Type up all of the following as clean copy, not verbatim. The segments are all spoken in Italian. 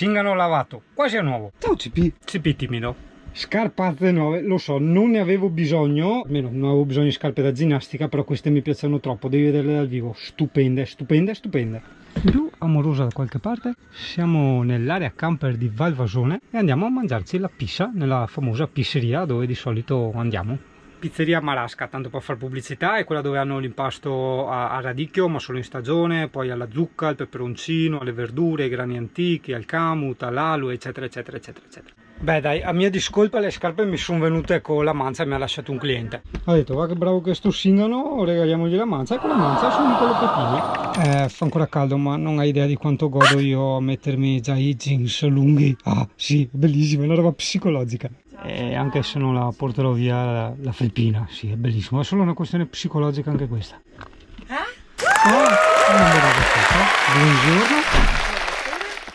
Cingano lavato, quasi a nuovo. Ciao CP. CP timido. Scarpazze nuove, lo so, non ne avevo bisogno, almeno non avevo bisogno di scarpe da ginnastica, però queste mi piacciono troppo, devi vederle dal vivo, stupende, stupende, stupende. Più amorosa da qualche parte, siamo nell'area camper di Valvasone e andiamo a mangiarci la pizza nella famosa pizzeria dove di solito andiamo. Pizzeria Marasca, tanto per fare pubblicità, è quella dove hanno l'impasto a radicchio ma solo in stagione, poi alla zucca, al peperoncino, alle verdure, ai grani antichi, al camut, all'alu, eccetera eccetera eccetera eccetera. Beh dai, a mia discolpa le scarpe mi sono venute con la mancia e mi ha lasciato un cliente. Ha detto va che bravo che sto Cingano, regaliamogli la mancia, e con la mancia sono con le pepine. Fa ancora caldo ma non hai idea di quanto godo io a mettermi già i jeans lunghi. Ah sì, bellissima, è una roba psicologica. E anche se non la porterò via la felpina, sì, è bellissimo, è solo una questione psicologica anche questa. Buongiorno.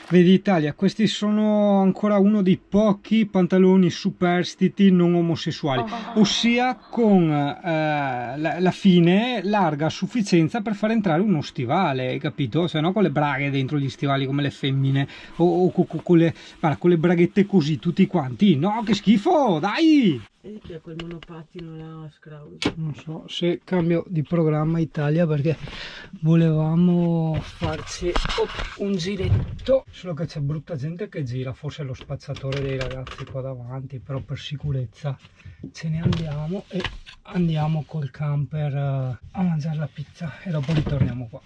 Vedi Italia, questi sono ancora uno dei pochi pantaloni superstiti non omosessuali, ossia con la fine larga a sufficienza per far entrare uno stivale, hai capito? Se no con le braghe dentro gli stivali come le femmine o con le braghette così tutti quanti, no che schifo, dai! Vedi che quel monopattino là scrauso. Non so se cambio di programma Italia perché volevamo farci un giretto, solo che c'è brutta gente che gira, forse è lo spacciatore dei ragazzi qua davanti, però per sicurezza ce ne andiamo e andiamo col camper a mangiare la pizza e dopo ritorniamo qua.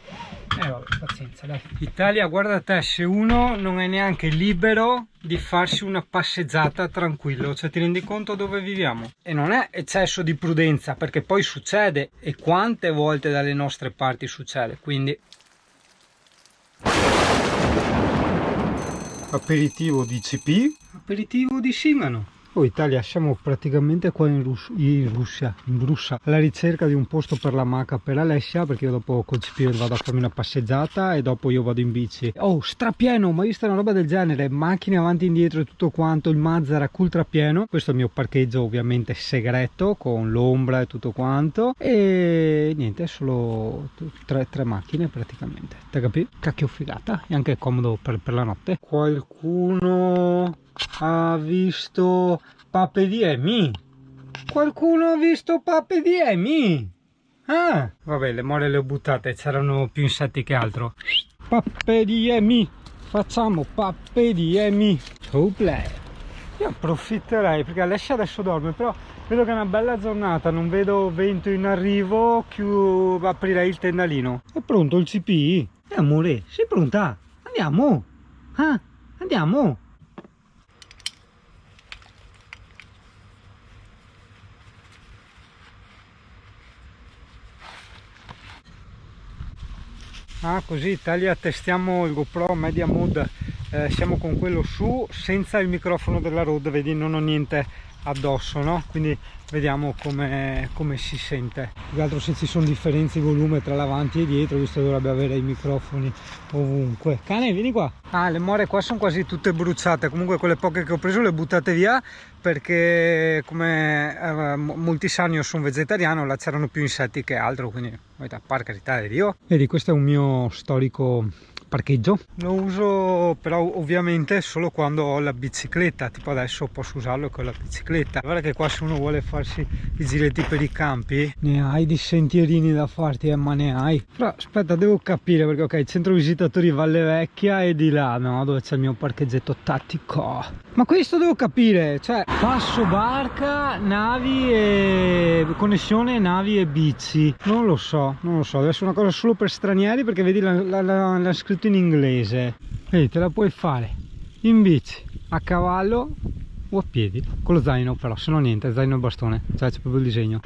Vabbè, pazienza, dai. Italia, guarda te, se uno non è neanche libero di farsi una passeggiata tranquillo, cioè ti rendi conto dove viviamo? E non è eccesso di prudenza, perché poi succede, e quante volte dalle nostre parti succede, quindi Aperitivo di CP, aperitivo di Cingano. Oh Italia, siamo praticamente qua in Russia, alla ricerca di un posto per la maca per Alessia, perché io dopo col CP vado a farmi una passeggiata e dopo io vado in bici. Oh, strapieno, mai vista una roba del genere, macchine avanti e indietro e tutto quanto, il Mazara ultra pieno. Questo è il mio parcheggio ovviamente segreto, con l'ombra e tutto quanto, e niente, solo tre macchine praticamente, te capi? Cacchio figata, e anche comodo per la notte. Qualcuno ha visto Pape Diemi? Qualcuno ha visto Pape Diemi? Ah, vabbè, le more le ho buttate, c'erano più insetti che altro. Pape Diemi, facciamo Pape Diemi. Oh play. Io approfitterei perché Alessia adesso dorme, però vedo che è una bella giornata, non vedo vento in arrivo, aprirei il tendalino. È pronto il CP? Amore, sei pronta? Andiamo? Ah, andiamo? Ah, così Italia, testiamo il GoPro Media Mood, siamo con quello su senza il microfono della Rode, vedi, non ho niente addosso, no? Quindi vediamo come si sente. Più che altro se ci sono differenze di volume tra l'avanti e dietro, visto che dovrebbe avere i microfoni ovunque. Cane, vieni qua. Ah, le more qua sono quasi tutte bruciate, comunque quelle poche che ho preso le buttate via perché come molti sanno io sono vegetariano, là c'erano più insetti che altro, quindi per carità di Dio. Vedi, questo è un mio storico parcheggio, lo uso però ovviamente solo quando ho la bicicletta, tipo adesso posso usarlo con la bicicletta. Guarda che qua se uno vuole farsi i giretti per i campi ne hai di sentierini da farti, ma ne hai. Però aspetta, devo capire perché ok, centro visitatori Valle Vecchia e di là no, dove c'è il mio parcheggetto tattico. Ma questo devo capire, cioè passo barca, navi e connessione navi e bici, non lo so, deve essere una cosa solo per stranieri perché vedi l'ha scritto in inglese. Vedi, te la puoi fare in bici, a cavallo o a piedi, con lo zaino però, se no niente, zaino e bastone, cioè c'è proprio il disegno.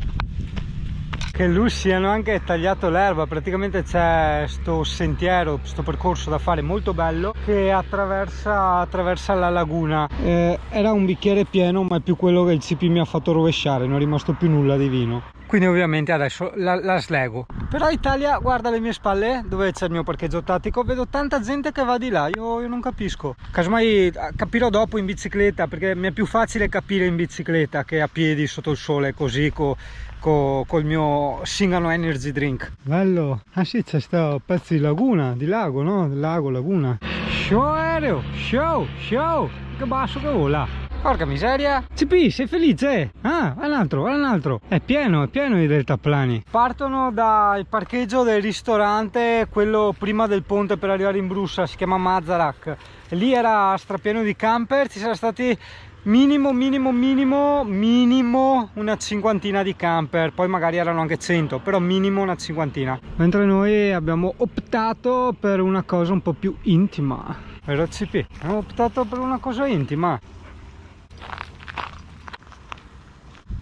Che lussi, hanno anche tagliato l'erba, praticamente c'è sto sentiero, sto percorso da fare molto bello che attraversa la laguna. Era un bicchiere pieno ma è più quello che il CP mi ha fatto rovesciare, non è rimasto più nulla di vino. Quindi ovviamente adesso la slego. Però Italia, guarda alle mie spalle dove c'è il mio parcheggio tattico, vedo tanta gente che va di là, io non capisco. Casomai capirò dopo in bicicletta, perché mi è più facile capire in bicicletta che a piedi sotto il sole così col mio Cingano Energy Drink. Bello, ah sì, c'è sto pezzo di laguna, di lago, no? Lago, laguna. Show aereo, show, che basso che vola. Porca miseria. CP, sei felice? Ah, vai un altro, vai un altro. È pieno di deltaplani. Partono dal parcheggio del ristorante, quello prima del ponte per arrivare in Brussa, si chiama Mazarak. E lì era strapieno di camper, ci saranno stati minimo una cinquantina di camper, poi magari erano anche 100, però minimo una cinquantina. Mentre noi abbiamo optato per una cosa un po' più intima. Vero CP? Abbiamo optato per una cosa intima.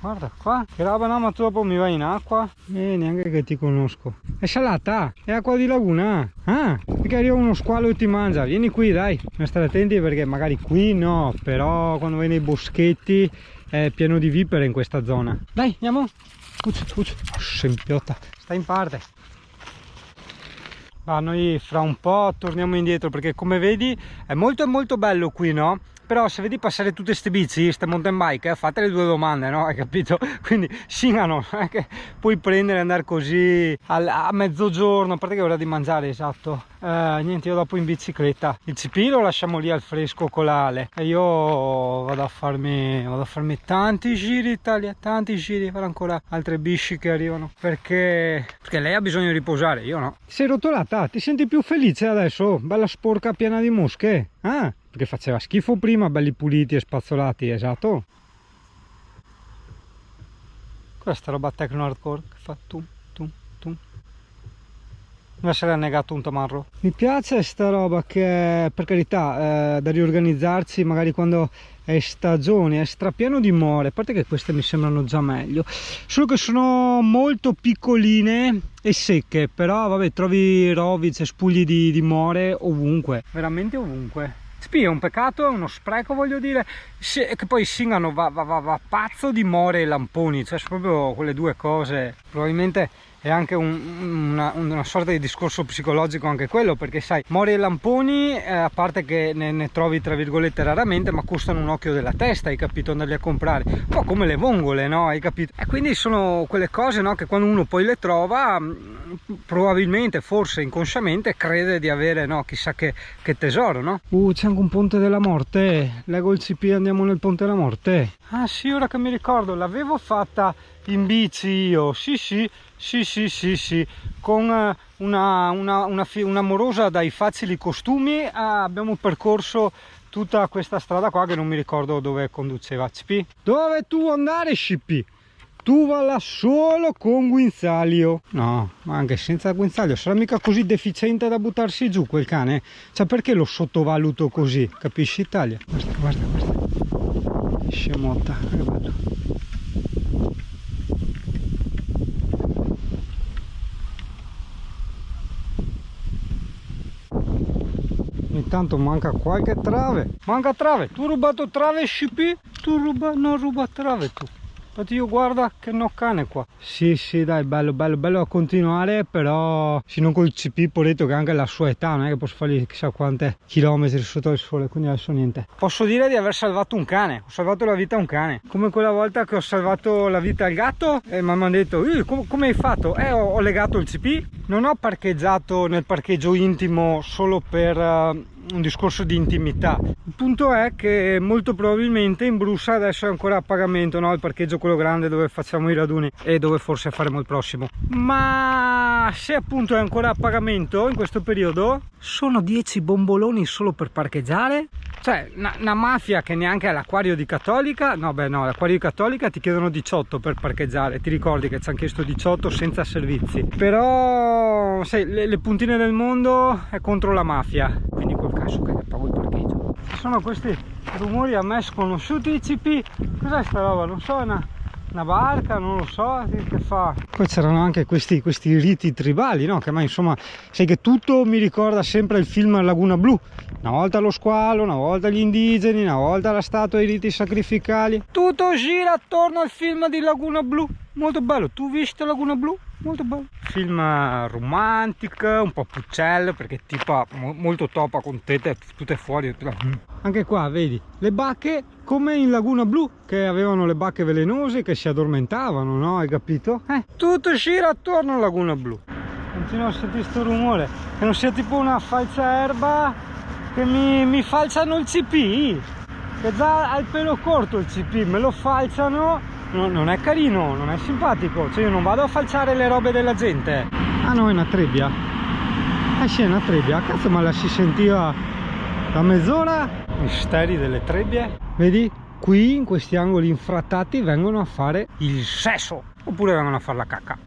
Guarda qua, che roba, no, ma tu dopo mi vai in acqua? Neanche che ti conosco. È salata, è acqua di laguna. Ah, perché arriva uno squalo e ti mangia. Vieni qui, dai. Bisogna stare attenti perché magari qui no, però quando vai nei boschetti è pieno di vipere in questa zona. Dai, andiamo. Fucci. Oh, scempiotta, stai in parte. Ma noi fra un po' torniamo indietro perché come vedi è molto bello qui, no? Però se vedi passare tutte ste bici, ste mountain bike, fate le due domande, no? Hai capito? Quindi scingano, non è che puoi prendere e andare così a mezzogiorno, a parte che è ora di mangiare, esatto. Niente, io dopo in bicicletta. Il CP lo lasciamo lì al fresco con la Ale e io vado a farmi tanti giri Italia, tanti giri, farò ancora altre bici che arrivano perché lei ha bisogno di riposare, io no. Ti sei rotolata? Ti senti più felice adesso? Bella sporca piena di mosche? Ah, perché faceva schifo prima, belli puliti e spazzolati, esatto. Questa roba techno hardcore che fa tum. Non essere annegato un tamarro. Mi piace sta roba che per carità da riorganizzarsi magari quando è stagione, è strapieno di more, a parte che queste mi sembrano già meglio, solo che sono molto piccoline e secche, però vabbè, trovi rovi, spugli di more ovunque, veramente ovunque. È un peccato, è uno spreco, voglio dire, che poi Singano va pazzo di more e lamponi, cioè sono proprio quelle due cose. Probabilmente è anche una sorta di discorso psicologico anche quello, perché sai, more e lamponi, a parte che ne trovi tra virgolette raramente, ma costano un occhio della testa, hai capito, andarli a comprare, un po' come le vongole, no, hai capito? E quindi sono quelle cose, no, che quando uno poi le trova, probabilmente, forse inconsciamente, crede di avere, no, chissà che tesoro, no? C'è anche un ponte della morte, leggo il CP, andiamo nel ponte della morte. Ah sì, ora che mi ricordo, l'avevo fatta in bici io, sì, con un'amorosa dai facili costumi, abbiamo percorso tutta questa strada qua che non mi ricordo dove conduceva. CP, dove tu andare CP? Tu va là solo con guinzaglio. No, ma anche senza guinzaglio sarà mica così deficiente da buttarsi giù quel cane? Cioè, perché lo sottovaluto così? Capisci Italia? Guarda. Scemotta, che bello. Ogni tanto manca qualche trave. Manca trave. Tu hai rubato trave CP? Non ruba trave tu. Infatti io guarda che no cane qua. Sì, dai, bello a continuare, però se non col CP poretto che anche la sua età, non è che posso fargli chissà quante chilometri sotto il sole, quindi adesso niente. Posso dire di aver salvato un cane, ho salvato la vita a un cane, come quella volta che ho salvato la vita al gatto e mi hanno detto come hai fatto? Ho legato il CP, non ho parcheggiato nel parcheggio intimo solo per un discorso di intimità. Il punto è che molto probabilmente in Brussa adesso è ancora a pagamento, no? Il parcheggio quello grande dove facciamo i raduni e dove forse faremo il prossimo, ma se appunto è ancora a pagamento in questo periodo sono 10 bomboloni solo per parcheggiare. Cioè una mafia che neanche all'acquario di Cattolica, all'acquario di Cattolica ti chiedono 18 per parcheggiare, ti ricordi che ci hanno chiesto 18 senza servizi, però sai, le puntine del mondo è contro la mafia, quindi col cazzo che pago il parcheggio. Ci sono questi rumori a me sconosciuti. CP, cos'è sta roba? Non so, una barca, non lo so che fa. Poi c'erano anche questi riti tribali, no? Che a me insomma, sai che tutto mi ricorda sempre il film Laguna Blu. Una volta lo squalo, una volta gli indigeni, una volta la statua ai riti sacrificali. Tutto gira attorno al film di Laguna Blu. Molto bello, tu visto Laguna Blu? Molto bello. Film romantico, un po' puccello, perché tipo molto topa con tete tutte fuori. Anche qua vedi le bacche come in Laguna Blu, che avevano le bacche velenose che si addormentavano, no? Hai capito? Tutto gira attorno a Laguna Blu. Continuo a sentire questo rumore, che non sia tipo una falsa erba che mi falciano il CP, che già ha il pelo corto il CP, me lo falciano, non è carino, non è simpatico, cioè io non vado a falciare le robe della gente. Ah no, è una trebbia, sì, è una trebbia, cazzo, ma la si sentiva da mezz'ora. Misteri delle trebbie, vedi? Qui in questi angoli infrattati vengono a fare il sesso, oppure vengono a fare la cacca.